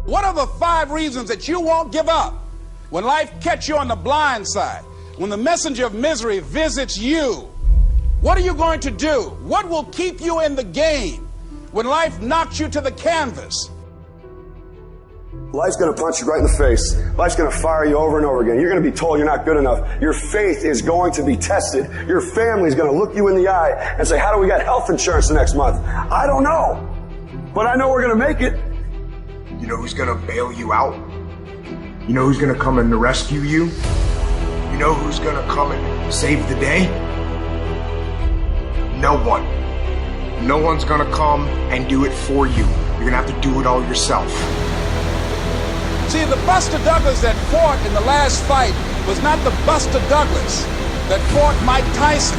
What are the 5 reasons that you won't give up when life catches you on the blind side? When the messenger of misery visits you, what are you going to do? What will keep you in the game when life knocks you to the canvas? Life's going to punch you right in the face. Life's going to fire you over and over again. You're going to be told you're not good enough. Your faith is going to be tested. Your family's going to look you in the eye and say, how do we get health insurance the next month? I don't know. But I know we're going to make it. You know who's going to bail you out? You know who's going to come and rescue you? You know who's going to come and save the day? No one. No one's going to come and do it for you. You're going to have to do it all yourself. See, the Buster Douglas that fought in the last fight was not the Buster Douglas that fought Mike Tyson.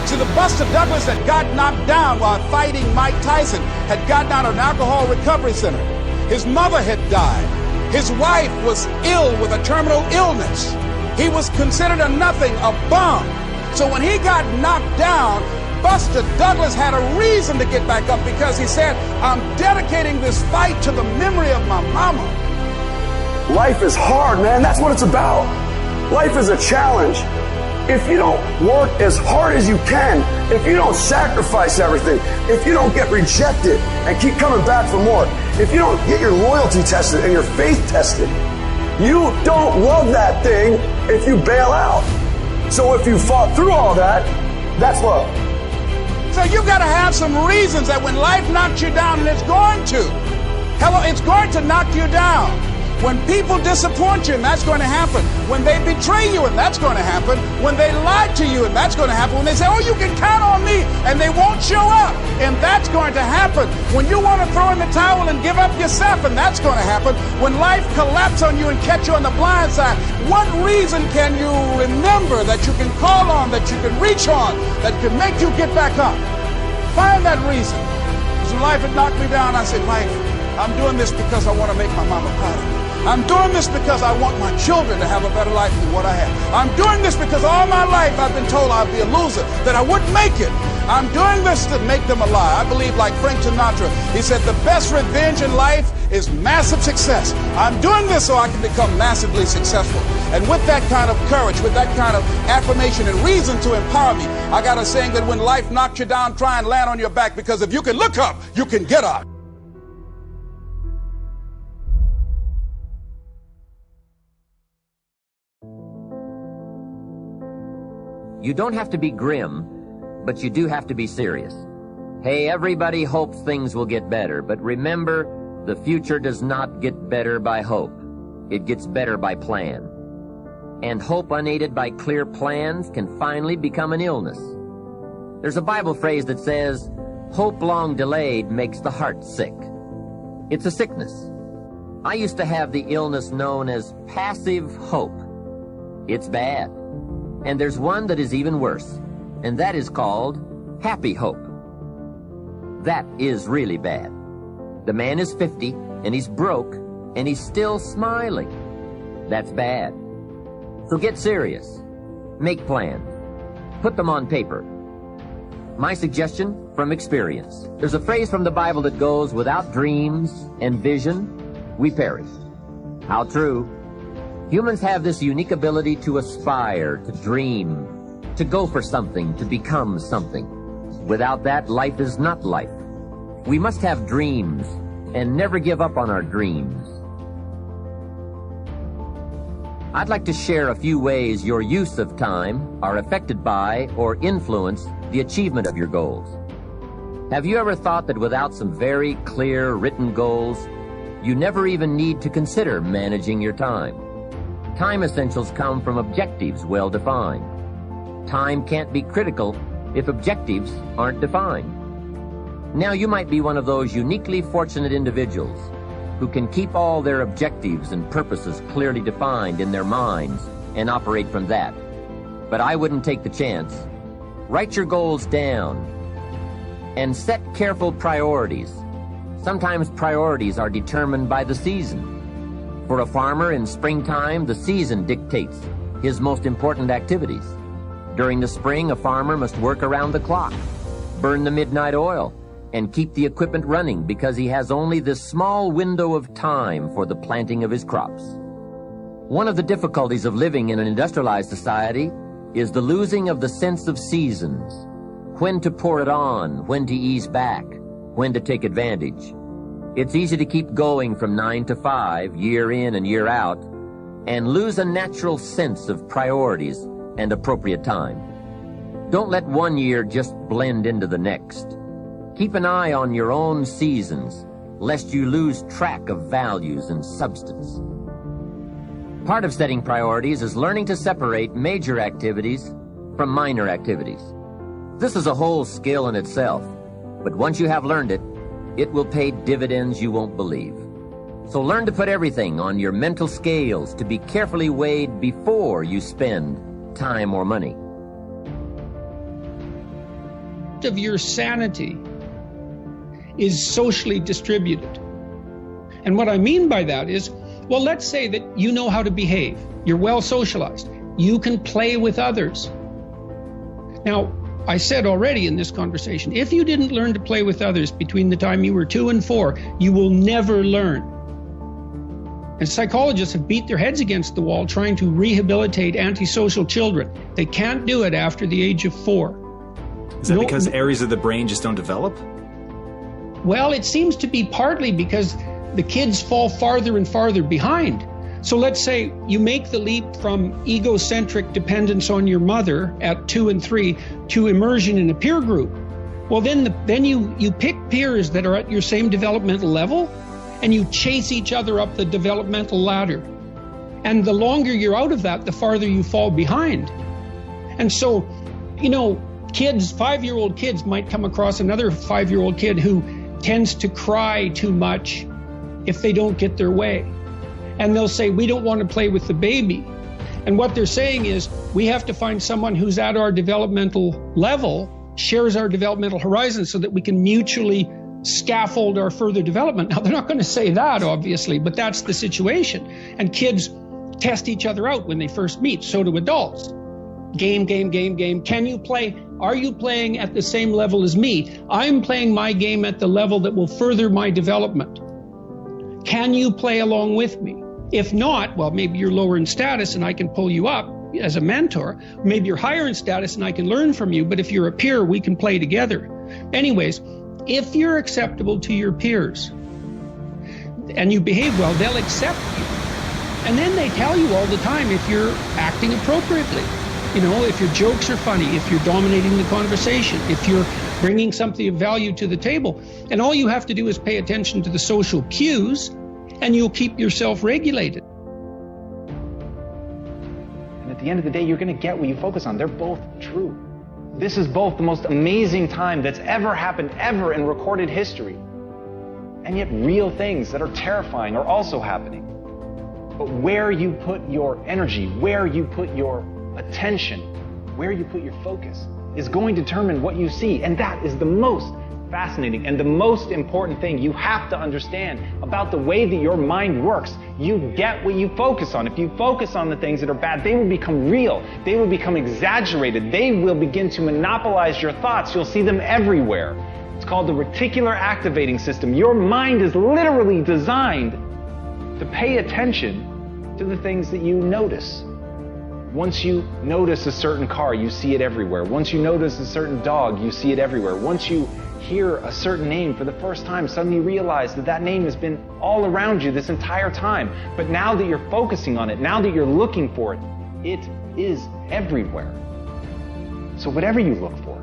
See, the Buster Douglas that got knocked down while fighting Mike Tyson had gotten out of an alcohol recovery center. His mother had died. His wife was ill with a terminal illness. He was considered a nothing, a bum. So when he got knocked down, Buster Douglas had a reason to get back up because he said, I'm dedicating this fight to the memory of my mama. Life is hard, man. That's what it's about. Life is a challenge. If you don't work as hard as you can, if you don't sacrifice everything, if you don't get rejected and keep coming back for more, if you don't get your loyalty tested and your faith tested, you don't love that thing if you bail out. So if you fought through all that, that's love. So you got to have some reasons that when life knocks you down, and it's going to. Hello, it's going to knock you down. When people disappoint you, and that's going to happen. When they betray you, and that's going to happen. When they lie to you, and that's going to happen. When they say, oh, you can count on me, and they won't show up, and that's going to happen. When you want to throw in the towel and give up yourself, and that's going to happen. When life collapses on you and catch you on the blind side, what reason can you remember that you can call on, that you can reach on, that can make you get back up? Find that reason. Because when life had knocked me down, I said, life, I'm doing this because I want to make my mama proud of me. I'm doing this because I want my children to have a better life than what I have. I'm doing this because all my life I've been told I'd be a loser, that I wouldn't make it. I'm doing this to make them a lie. I believe like Frank Sinatra, he said the best revenge in life is massive success. I'm doing this so I can become massively successful. And with that kind of courage, with that kind of affirmation and reason to empower me, I got a saying that when life knocks you down, try and land on your back, because if you can look up, you can get up. You don't have to be grim, but you do have to be serious. Hey, everybody hopes things will get better, but remember, the future does not get better by hope. It gets better by plan. And hope unaided by clear plans can finally become an illness. There's a Bible phrase that says, hope long delayed makes the heart sick. It's a sickness. I used to have the illness known as passive hope. It's bad. And there's one that is even worse, and that is called happy hope. That is really bad. The man is 50, and he's broke, and he's still smiling. That's bad. So get serious. Make plans. Put them on paper. My suggestion from experience. There's a phrase from the Bible that goes, without dreams and vision, we perish. How true. Humans have this unique ability to aspire, to dream, to go for something, to become something. Without that, life is not life. We must have dreams and never give up on our dreams. I'd like to share a few ways your use of time are affected by or influence the achievement of your goals. Have you ever thought that without some very clear written goals, you never even need to consider managing your time? Time essentials come from objectives well defined. Time can't be critical if objectives aren't defined. Now you might be one of those uniquely fortunate individuals who can keep all their objectives and purposes clearly defined in their minds and operate from that. But I wouldn't take the chance. Write your goals down and set careful priorities. Sometimes priorities are determined by the season. For a farmer in springtime, the season dictates his most important activities. During the spring, a farmer must work around the clock, burn the midnight oil, and keep the equipment running because he has only this small window of time for the planting of his crops. One of the difficulties of living in an industrialized society is the losing of the sense of seasons. When to pour it on, when to ease back, when to take advantage. It's easy to keep going from 9 to 5, year in and year out, and lose a natural sense of priorities and appropriate time. Don't let one year just blend into the next. Keep an eye on your own seasons, lest you lose track of values and substance. Part of setting priorities is learning to separate major activities from minor activities. This is a whole skill in itself, but once you have learned it, it will pay dividends you won't believe. So learn to put everything on your mental scales to be carefully weighed before you spend time or money. Of your sanity is socially distributed. And what I mean by that is, well, let's say that you know how to behave. You're well socialized. You can play with others. Now, I said already in this conversation, if you didn't learn to play with others between the time you were 2 and 4, you will never learn. And psychologists have beat their heads against the wall trying to rehabilitate antisocial children. They can't do it after the age of 4. Is that because areas of the brain just don't develop? Well, it seems to be partly because the kids fall farther and farther behind. So let's say you make the leap from egocentric dependence on your mother at 2 and 3 to immersion in a peer group. Well, then you pick peers that are at your same developmental level, and you chase each other up the developmental ladder. And the longer you're out of that, the farther you fall behind. And so, kids, 5-year-old kids might come across another 5-year-old kid who tends to cry too much if they don't get their way. And they'll say, we don't want to play with the baby. And what they're saying is, we have to find someone who's at our developmental level, shares our developmental horizon, so that we can mutually scaffold our further development. Now, they're not going to say that, obviously, but that's the situation. And kids test each other out when they first meet. So do adults. Game. Can you play? Are you playing at the same level as me? I'm playing my game at the level that will further my development. Can you play along with me? If not, well, maybe you're lower in status and I can pull you up as a mentor. Maybe you're higher in status and I can learn from you. But if you're a peer, we can play together. Anyways, if you're acceptable to your peers and you behave well, they'll accept you. And then they tell you all the time if you're acting appropriately. If your jokes are funny, if you're dominating the conversation, if you're bringing something of value to the table. And all you have to do is pay attention to the social cues, and you'll keep yourself regulated. And at the end of the day, you're going to get what you focus on. They're both true. This is both the most amazing time that's ever happened, ever in recorded history. And yet real things that are terrifying are also happening. But where you put your energy, where you put your attention, where you put your focus, is going to determine what you see. And that is the most fascinating and the most important thing you have to understand about the way that your mind works. You get what you focus on. If you focus on the things that are bad, they will become real. They will become exaggerated. They will begin to monopolize your thoughts. You'll see them everywhere. It's called the reticular activating system. Your mind is literally designed to pay attention to the things that you notice. Once you notice a certain car, you see it everywhere. Once you notice a certain dog, you see it everywhere. Once you hear a certain name for the first time, suddenly you realize that that name has been all around you this entire time. But now that you're focusing on it, now that you're looking for it, it is everywhere. So whatever you look for,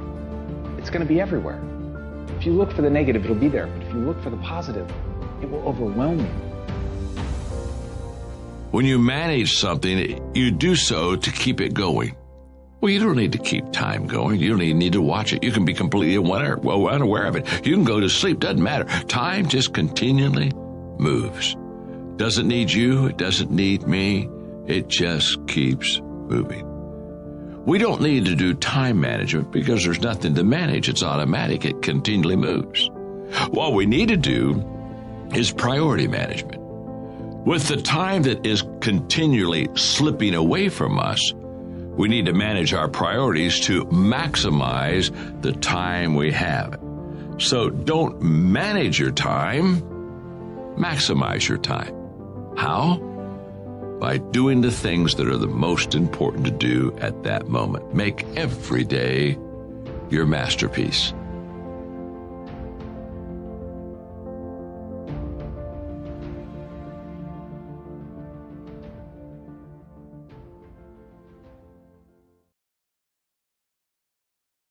it's going to be everywhere. If you look for the negative, it'll be there. But if you look for the positive, it will overwhelm you. When you manage something, you do so to keep it going. Well, you don't need to keep time going. You don't even need to watch it. You can be completely unaware of it. You can go to sleep. Doesn't matter. Time just continually moves. Doesn't need you. It doesn't need me. It just keeps moving. We don't need to do time management because there's nothing to manage. It's automatic. It continually moves. What we need to do is priority management. With the time that is continually slipping away from us, we need to manage our priorities to maximize the time we have. So don't manage your time, maximize your time. How? By doing the things that are the most important to do at that moment. Make every day your masterpiece.